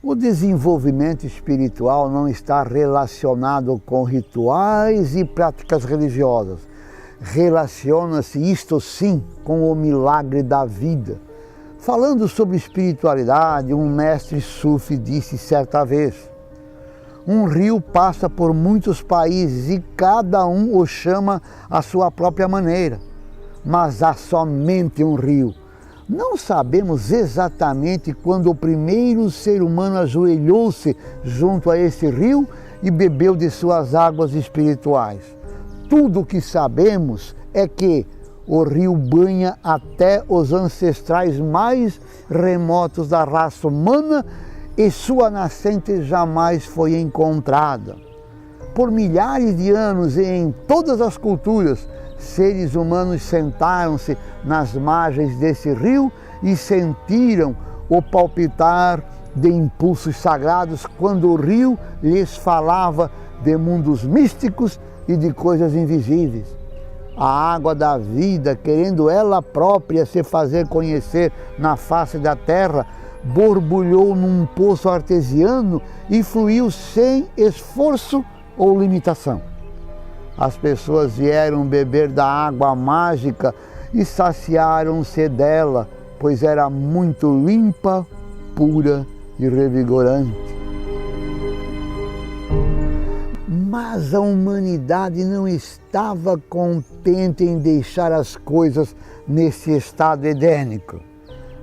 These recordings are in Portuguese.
O desenvolvimento espiritual não está relacionado com rituais e práticas religiosas. Relaciona-se, isto sim, com o milagre da vida. Falando sobre espiritualidade, um mestre sufi disse certa vez: um rio passa por muitos países e cada um o chama à sua própria maneira, mas há somente um rio. Não sabemos exatamente quando o primeiro ser humano ajoelhou-se junto a esse rio e bebeu de suas águas espirituais. Tudo o que sabemos é que o rio banha até os ancestrais mais remotos da raça humana e sua nascente jamais foi encontrada. Por milhares de anos e em todas as culturas, seres humanos sentaram-se nas margens desse rio e sentiram o palpitar de impulsos sagrados quando o rio lhes falava de mundos místicos e de coisas invisíveis. A água da vida, querendo ela própria se fazer conhecer na face da terra, borbulhou num poço artesiano e fluiu sem esforço ou limitação. As pessoas vieram beber da água mágica e saciaram-se dela, pois era muito limpa, pura e revigorante. Mas a humanidade não estava contente em deixar as coisas nesse estado edênico.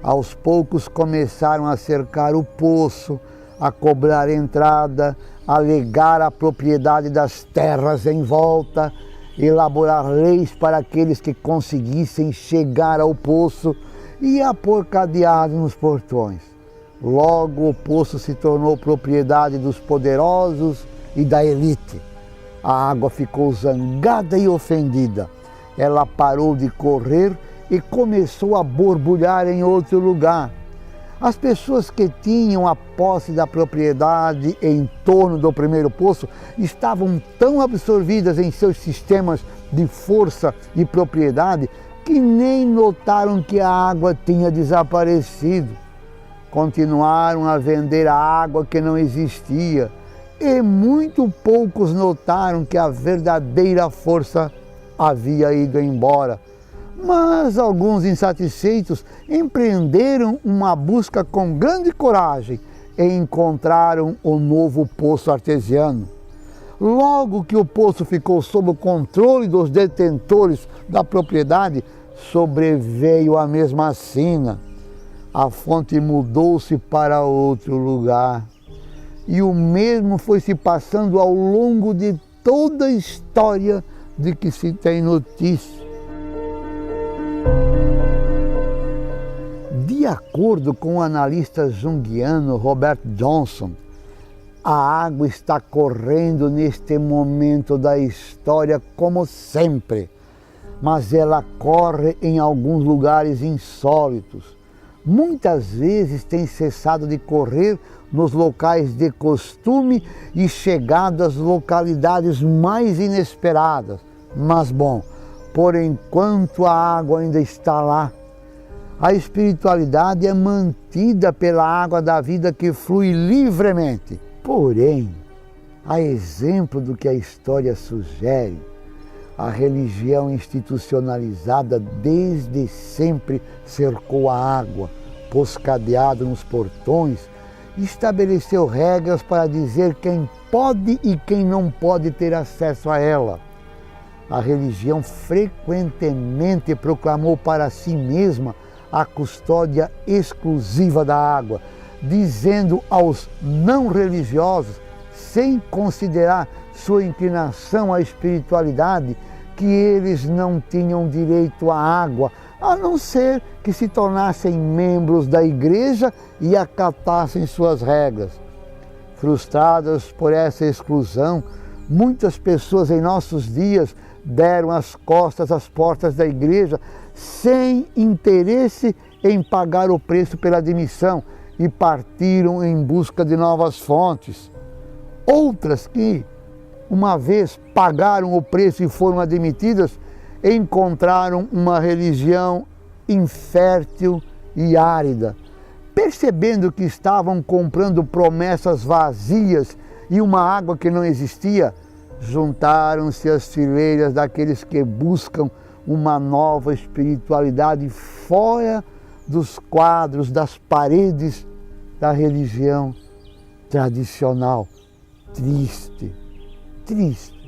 Aos poucos começaram a cercar o poço, a cobrar entrada, alegar a propriedade das terras em volta, elaborar leis para aqueles que conseguissem chegar ao poço e a pôr cadeado nos portões. Logo o poço se tornou propriedade dos poderosos e da elite. A água ficou zangada e ofendida. Ela parou de correr e começou a borbulhar em outro lugar. As pessoas que tinham a posse da propriedade em torno do primeiro poço estavam tão absorvidas em seus sistemas de força e propriedade que nem notaram que a água tinha desaparecido. Continuaram a vender a água que não existia e muito poucos notaram que a verdadeira força havia ido embora. Mas alguns insatisfeitos empreenderam uma busca com grande coragem e encontraram o novo poço artesiano. Logo que o poço ficou sob o controle dos detentores da propriedade, sobreveio a mesma sina. A fonte mudou-se para outro lugar. E o mesmo foi se passando ao longo de toda a história de que se tem notícia. De acordo com o analista junguiano Robert Johnson, a água está correndo neste momento da história como sempre, mas ela corre em alguns lugares insólitos. Muitas vezes tem cessado de correr nos locais de costume e chegado às localidades mais inesperadas. Mas bom, por enquanto a água ainda está lá. A espiritualidade é mantida pela água da vida que flui livremente. Porém, a exemplo do que a história sugere, a religião institucionalizada desde sempre cercou a água, pôs cadeado nos portões, estabeleceu regras para dizer quem pode e quem não pode ter acesso a ela. A religião frequentemente proclamou para si mesma a custódia exclusiva da água, dizendo aos não religiosos, sem considerar sua inclinação à espiritualidade, que eles não tinham direito à água, a não ser que se tornassem membros da igreja e acatassem suas regras. Frustradas por essa exclusão, muitas pessoas em nossos dias deram as costas às portas da igreja sem interesse em pagar o preço pela admissão e partiram em busca de novas fontes. Outras que, uma vez pagaram o preço e foram admitidas, encontraram uma religião infértil e árida. percebendo que estavam comprando promessas vazias e uma água que não existia, juntaram-se às fileiras daqueles que buscam uma nova espiritualidade fora dos quadros, das paredes da religião tradicional. Triste, triste.